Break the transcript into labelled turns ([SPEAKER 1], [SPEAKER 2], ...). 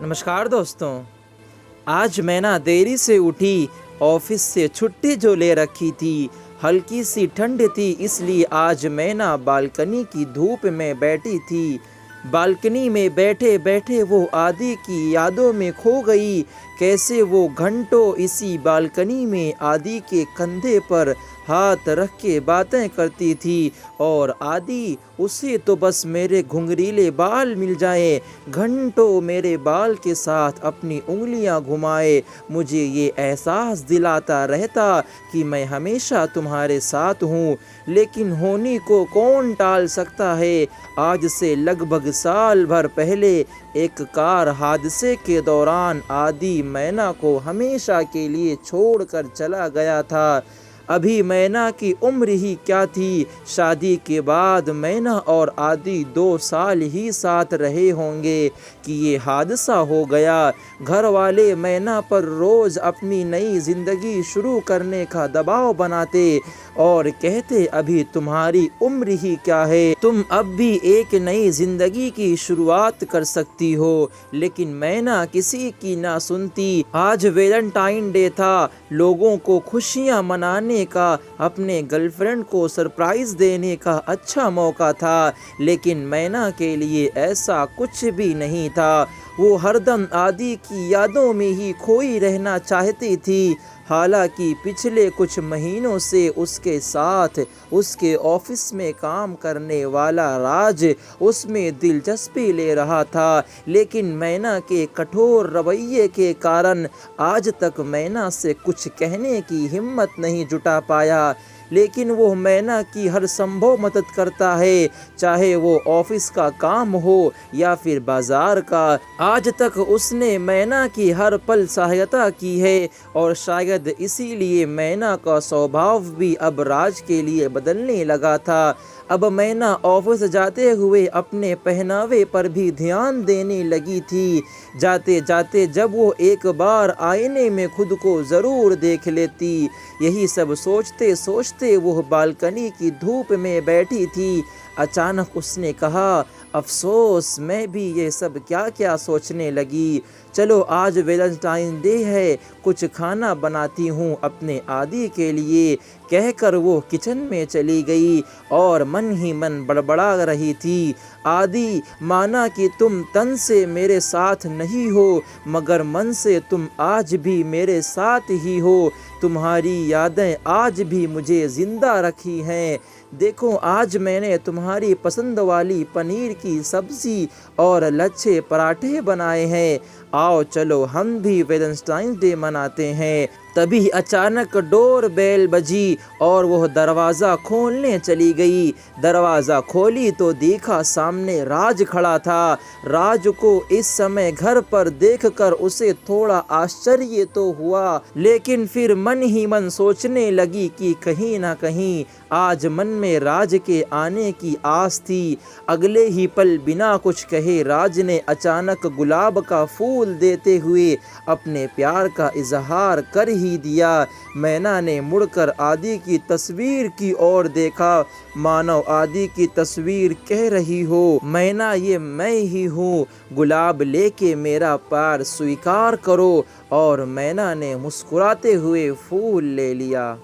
[SPEAKER 1] नमस्कार दोस्तों। आज मैना देरी से उठी, ऑफिस से छुट्टी जो ले रखी थी। हल्की सी ठंड थी इसलिए आज मैना बालकनी की धूप में बैठी थी। बालकनी में बैठे बैठे वो आदि की यादों में खो गई। कैसे वो घंटों इसी बालकनी में आदि के कंधे पर हाथ रख के बातें करती थी। और आदि उसे तो बस मेरे घुंघरीले बाल मिल जाए, घंटों मेरे बाल के साथ अपनी उंगलियां घुमाए, मुझे ये एहसास दिलाता रहता कि मैं हमेशा तुम्हारे साथ हूँ। लेकिन होनी को कौन टाल सकता है। आज से लगभग साल भर पहले एक कार हादसे के दौरान आदि मैना को हमेशा के लिए छोड़कर चला गया था। अभी मैना की उम्र ही क्या थी। शादी के बाद मैना और आदि 2 साल ही साथ रहे होंगे कि ये हादसा हो गया। घर वाले मैना पर रोज़ अपनी नई ज़िंदगी शुरू करने का दबाव बनाते और कहते अभी तुम्हारी उम्र ही क्या है, तुम अब भी एक नई ज़िंदगी की शुरुआत कर सकती हो। लेकिन मैना किसी की ना सुनती। आज वैलेंटाइन डे था, लोगों को खुशियाँ मनाने का, अपने गर्लफ्रेंड को सरप्राइज देने का अच्छा मौका था। लेकिन मैना के लिए ऐसा कुछ भी नहीं था। वो हरदम आदि की यादों में ही खोई रहना चाहती थी। हालांकि पिछले कुछ महीनों से उसके साथ उसके ऑफिस में काम करने वाला राज उसमें दिलचस्पी ले रहा था। लेकिन मैना के कठोर रवैये के कारण आज तक मैना से कुछ कहने की हिम्मत नहीं जुटा पाया। लेकिन वो मैना की हर संभव मदद करता है, चाहे वो ऑफिस का काम हो या फिर बाजार का। आज तक उसने मैना की हर पल सहायता की है और शायद इसीलिए मैना का स्वभाव भी अब राज के लिए बदलने लगा था। अब मैना ऑफिस जाते हुए अपने पहनावे पर भी ध्यान देने लगी थी। जाते जाते जब वो एक बार आईने में खुद को ज़रूर देख लेती। यही सब सोचते सोचते वो बालकनी की धूप में बैठी थी। अचानक उसने कहा, अफसोस, मैं भी ये सब क्या क्या सोचने लगी। चलो आज वैलेंटाइन डे है, कुछ खाना बनाती हूँ अपने आदि के लिए, कहकर वो किचन में चली गई और मन ही मन बड़बड़ा रही थी। आदि, माना कि तुम तन से मेरे साथ नहीं हो मगर मन से तुम आज भी मेरे साथ ही हो। तुम्हारी यादें आज भी मुझे जिंदा रखी हैं। देखो, आज मैंने तुम्हारी पसंद वाली पनीर की सब्जी और लच्छे पराठे बनाए हैं। आओ चलो हम भी वैलेंटाइन डे मनाते हैं। तभी अचानक डोर बेल बजी और वह दरवाज़ा खोलने चली गई। दरवाज़ा खोली तो देखा सामने राज खड़ा था। राज को इस समय घर पर देखकर उसे थोड़ा आश्चर्य तो हुआ, लेकिन फिर मन ही मन सोचने लगी कि कहीं ना कहीं आज मन में राज के आने की आस थी। अगले ही पल बिना कुछ कहे राज ने अचानक गुलाब का फूल देते हुए अपने प्यार का इजहार कर ही दिया। मैना ने मुड़कर आदि की तस्वीर की ओर देखा, मानो आदि की तस्वीर कह रही हो, मैना ये मैं ही हूँ, गुलाब लेके मेरा प्यार स्वीकार करो। और मैना ने मुस्कुराते हुए फूल ले लिया।